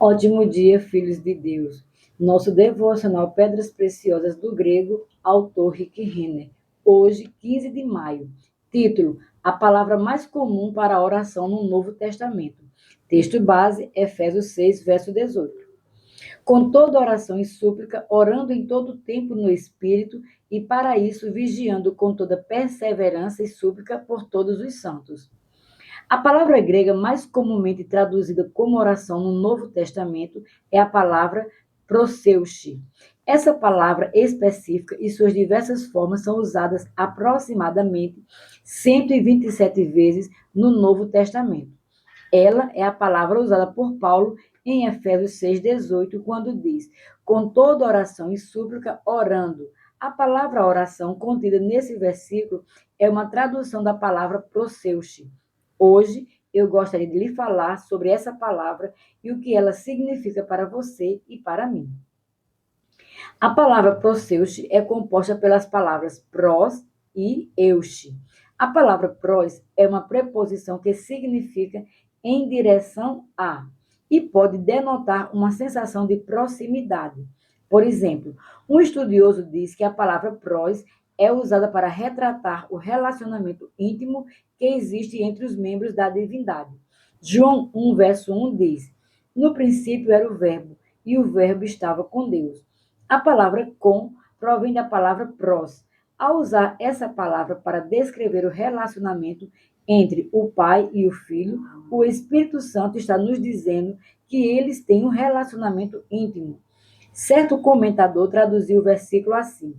Ótimo dia, filhos de Deus. Nosso devocional Pedras Preciosas do grego, autor Rick Renner. Hoje, 15 de maio. Título: A palavra mais comum para a oração no Novo Testamento. Texto base, Efésios 6, verso 18. Com toda oração e súplica, orando em todo tempo no Espírito, e para isso vigiando com toda perseverança e súplica por todos os santos. A palavra grega mais comumente traduzida como oração no Novo Testamento é a palavra proseuche. Essa palavra específica e suas diversas formas são usadas aproximadamente 127 vezes no Novo Testamento. Ela é a palavra usada por Paulo em Efésios 6,18, quando diz: com toda oração e súplica, orando. A palavra oração contida nesse versículo é uma tradução da palavra proseuche. Hoje, eu gostaria de lhe falar sobre essa palavra e o que ela significa para você e para mim. A palavra proseuche é composta pelas palavras pros e euche. A palavra pros é uma preposição que significa em direção a e pode denotar uma sensação de proximidade. Por exemplo, um estudioso diz que a palavra pros é usada para retratar o relacionamento íntimo que existe entre os membros da divindade. João 1, verso 1 diz: no princípio era o Verbo, e o Verbo estava com Deus. A palavra com provém da palavra pros. Ao usar essa palavra para descrever o relacionamento entre o Pai e o Filho, o Espírito Santo está nos dizendo que eles têm um relacionamento íntimo. Certo comentador traduziu o versículo assim: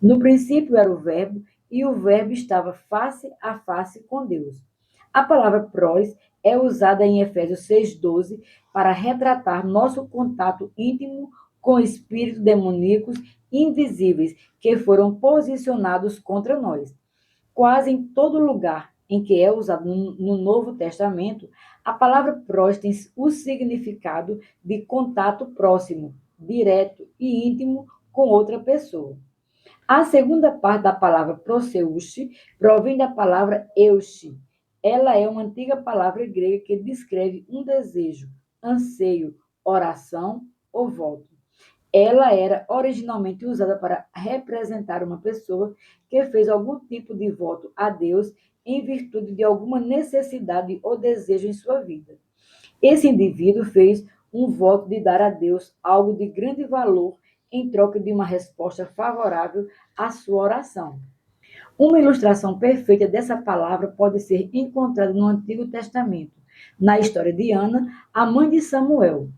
no princípio era o Verbo, e o Verbo estava face a face com Deus. A palavra pros é usada em Efésios 6,12 para retratar nosso contato íntimo com espíritos demoníacos invisíveis que foram posicionados contra nós. Quase em todo lugar em que é usado no Novo Testamento, a palavra pros tem o significado de contato próximo, direto e íntimo com outra pessoa. A segunda parte da palavra proseuche provém da palavra euche. Ela é uma antiga palavra grega que descreve um desejo, anseio, oração ou voto. Ela era originalmente usada para representar uma pessoa que fez algum tipo de voto a Deus em virtude de alguma necessidade ou desejo em sua vida. Esse indivíduo fez um voto de dar a Deus algo de grande valor em troca de uma resposta favorável à sua oração. Uma ilustração perfeita dessa palavra pode ser encontrada no Antigo Testamento, na história de Ana, a mãe de Samuel.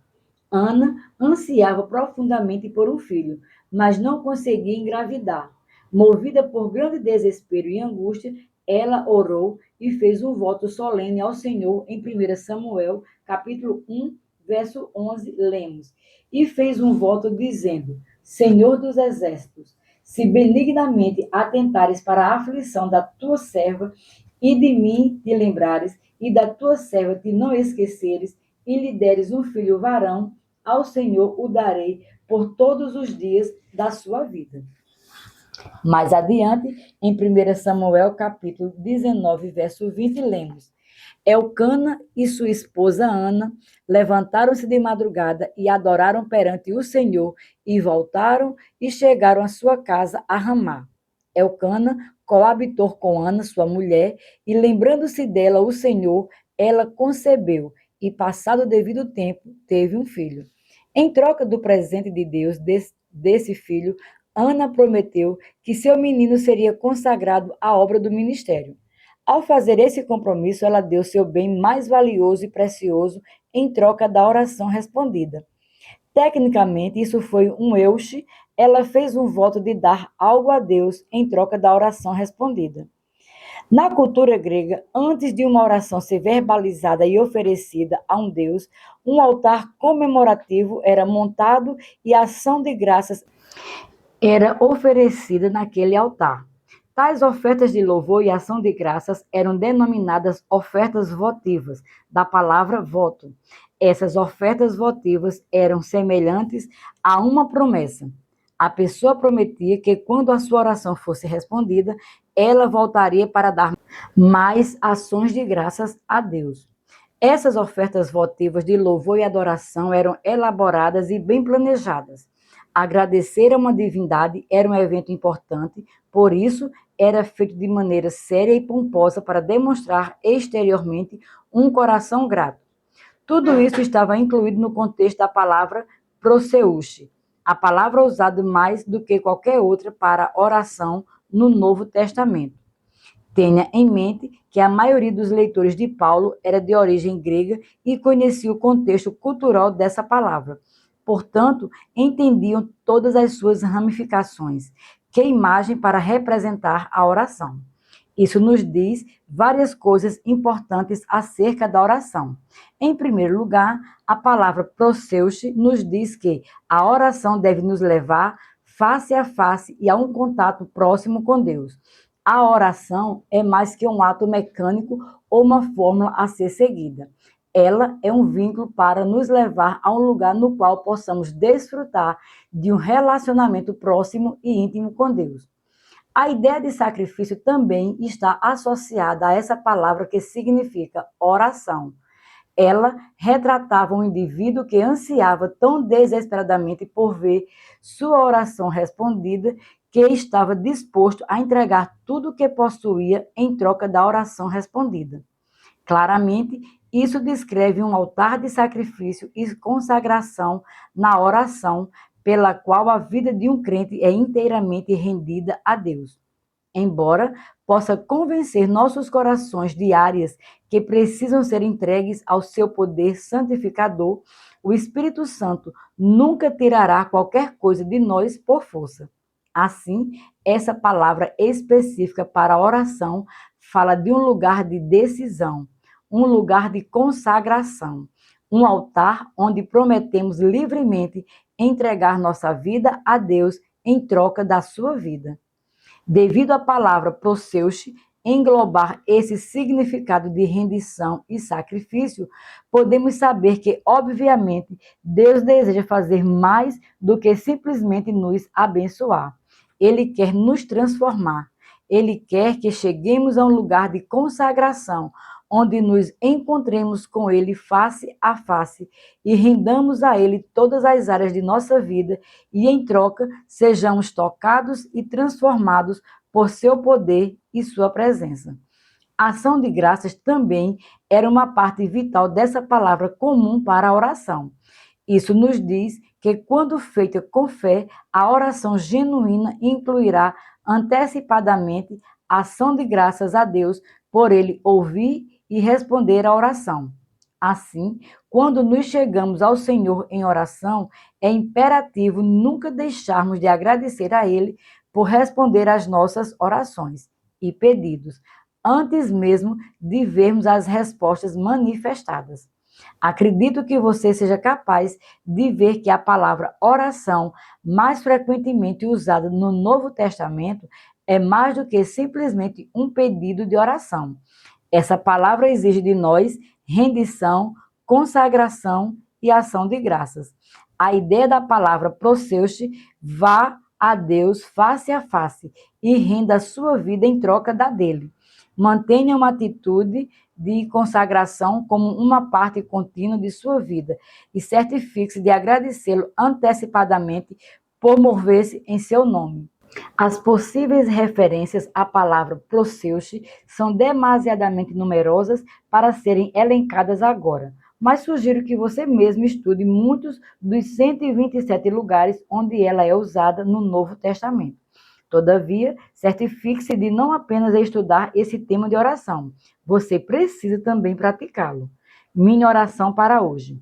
Ana ansiava profundamente por um filho, mas não conseguia engravidar. Movida por grande desespero e angústia, ela orou e fez um voto solene ao Senhor em 1 Samuel, capítulo 1, verso 11, lemos. E fez um voto dizendo: Senhor dos exércitos, se benignamente atentares para a aflição da tua serva e de mim te lembrares e da tua serva te não esqueceres e lhe deres um filho varão, ao Senhor o darei por todos os dias da sua vida. Mais adiante, em 1 Samuel, capítulo 19, verso 20, lemos: Elcana e sua esposa Ana levantaram-se de madrugada e adoraram perante o Senhor, e voltaram e chegaram à sua casa a Ramá. Elcana coabitou com Ana, sua mulher, e lembrando-se dela o Senhor, ela concebeu, e passado o devido tempo, teve um filho. Em troca do presente de Deus desse filho, Ana prometeu que seu menino seria consagrado à obra do ministério. Ao fazer esse compromisso, ela deu seu bem mais valioso e precioso em troca da oração respondida. Tecnicamente, isso foi um euche, ela fez um voto de dar algo a Deus em troca da oração respondida. Na cultura grega, antes de uma oração ser verbalizada e oferecida a um Deus, um altar comemorativo era montado e a ação de graças era oferecida naquele altar. Tais ofertas de louvor e ação de graças eram denominadas ofertas votivas, da palavra voto. Essas ofertas votivas eram semelhantes a uma promessa. A pessoa prometia que quando a sua oração fosse respondida, ela voltaria para dar mais ações de graças a Deus. Essas ofertas votivas de louvor e adoração eram elaboradas e bem planejadas. Agradecer a uma divindade era um evento importante, por isso era feito de maneira séria e pomposa para demonstrar exteriormente um coração grato. Tudo isso estava incluído no contexto da palavra proseuche, a palavra usada mais do que qualquer outra para oração no Novo Testamento. Tenha em mente que a maioria dos leitores de Paulo era de origem grega e conhecia o contexto cultural dessa palavra. Portanto, entendiam todas as suas ramificações, que imagem para representar a oração. Isso nos diz várias coisas importantes acerca da oração. Em primeiro lugar, a palavra proseuche nos diz que a oração deve nos levar face a face e a um contato próximo com Deus. A oração é mais que um ato mecânico ou uma fórmula a ser seguida. Ela é um vínculo para nos levar a um lugar no qual possamos desfrutar de um relacionamento próximo e íntimo com Deus. A ideia de sacrifício também está associada a essa palavra que significa oração. Ela retratava um indivíduo que ansiava tão desesperadamente por ver sua oração respondida que estava disposto a entregar tudo o que possuía em troca da oração respondida. Claramente, isso descreve um altar de sacrifício e consagração na oração, pela qual a vida de um crente é inteiramente rendida a Deus. Embora possa convencer nossos corações de áreas que precisam ser entregues ao seu poder santificador, o Espírito Santo nunca tirará qualquer coisa de nós por força. Assim, essa palavra específica para a oração fala de um lugar de decisão, um lugar de consagração, um altar onde prometemos livremente entregar nossa vida a Deus em troca da sua vida. Devido à palavra proseuche englobar esse significado de rendição e sacrifício, podemos saber que, obviamente, Deus deseja fazer mais do que simplesmente nos abençoar. Ele quer nos transformar. Ele quer que cheguemos a um lugar de consagração, onde nos encontremos com Ele face a face e rendamos a Ele todas as áreas de nossa vida e, em troca, sejamos tocados e transformados por seu poder e sua presença. A ação de graças também era uma parte vital dessa palavra comum para a oração. Isso nos diz que, quando feita com fé, a oração genuína incluirá antecipadamente a ação de graças a Deus por Ele ouvir e responder à oração. Assim, quando nos chegamos ao Senhor em oração, é imperativo nunca deixarmos de agradecer a Ele por responder às nossas orações e pedidos, antes mesmo de vermos as respostas manifestadas. Acredito que você seja capaz de ver que a palavra oração, mais frequentemente usada no Novo Testamento, é mais do que simplesmente um pedido de oração. Essa palavra exige de nós rendição, consagração e ação de graças. A ideia da palavra proseuche, vá a Deus face a face e renda a sua vida em troca da dele. Mantenha uma atitude de consagração como uma parte contínua de sua vida e certifique-se de agradecê-lo antecipadamente por mover-se em seu nome. As possíveis referências à palavra proseuche são demasiadamente numerosas para serem elencadas agora, mas sugiro que você mesmo estude muitos dos 127 lugares onde ela é usada no Novo Testamento. Todavia, certifique-se de não apenas estudar esse tema de oração, você precisa também praticá-lo. Minha oração para hoje.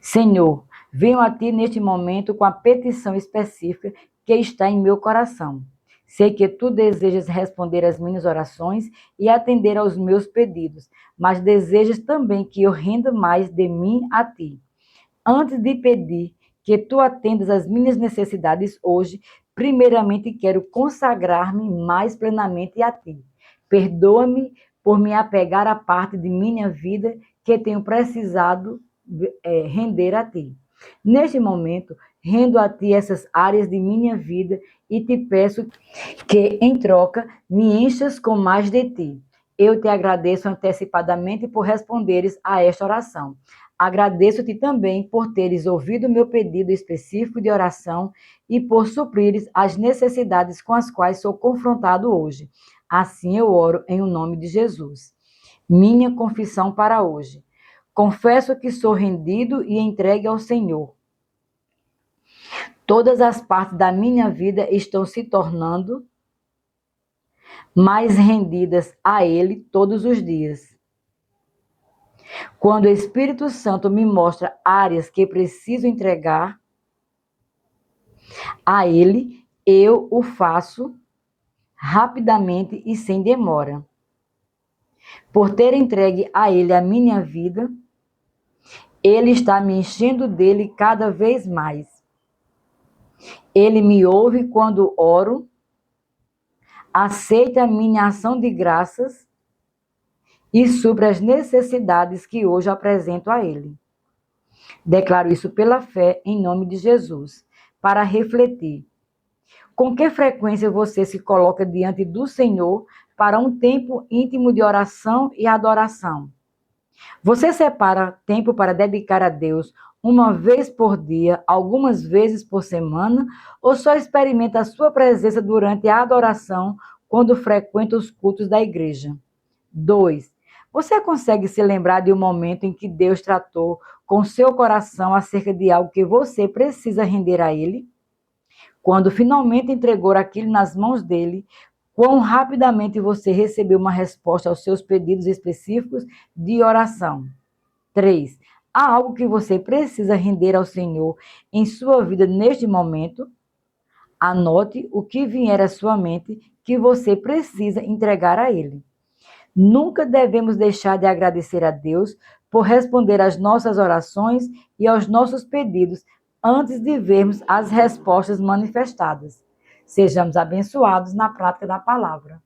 Senhor, venho a Ti neste momento com a petição específica que está em meu coração. Sei que Tu desejas responder às minhas orações e atender aos meus pedidos, mas desejas também que eu renda mais de mim a Ti. Antes de pedir que Tu atendas às minhas necessidades hoje, primeiramente quero consagrar-me mais plenamente a Ti. Perdoa-me por me apegar à parte de minha vida que tenho precisado render a Ti. Neste momento, rendo a Ti essas áreas de minha vida e te peço que, em troca, me enchas com mais de Ti. Eu te agradeço antecipadamente por responderes a esta oração. Agradeço-te também por teres ouvido o meu pedido específico de oração e por suprires as necessidades com as quais sou confrontado hoje. Assim eu oro em o nome de Jesus. Minha confissão para hoje. Confesso que sou rendido e entregue ao Senhor. Todas as partes da minha vida estão se tornando mais rendidas a Ele todos os dias. Quando o Espírito Santo me mostra áreas que preciso entregar a Ele, eu o faço rapidamente e sem demora. Por ter entregue a Ele a minha vida, Ele está me enchendo dele cada vez mais. Ele me ouve quando oro, aceita a minha ação de graças e supre as necessidades que hoje apresento a Ele. Declaro isso pela fé em nome de Jesus. Para refletir, com que frequência você se coloca diante do Senhor para um tempo íntimo de oração e adoração? Você separa tempo para dedicar a Deus uma vez por dia, algumas vezes por semana, ou só experimenta a sua presença durante a adoração quando frequenta os cultos da igreja? 2. Você consegue se lembrar de um momento em que Deus tratou com seu coração acerca de algo que você precisa render a Ele? Quando finalmente entregou aquilo nas mãos dele, quão rapidamente você recebeu uma resposta aos seus pedidos específicos de oração? 3. Há algo que você precisa render ao Senhor em sua vida neste momento? Anote o que vier à sua mente que você precisa entregar a Ele. Nunca devemos deixar de agradecer a Deus por responder às nossas orações e aos nossos pedidos antes de vermos as respostas manifestadas. Sejamos abençoados na prática da palavra.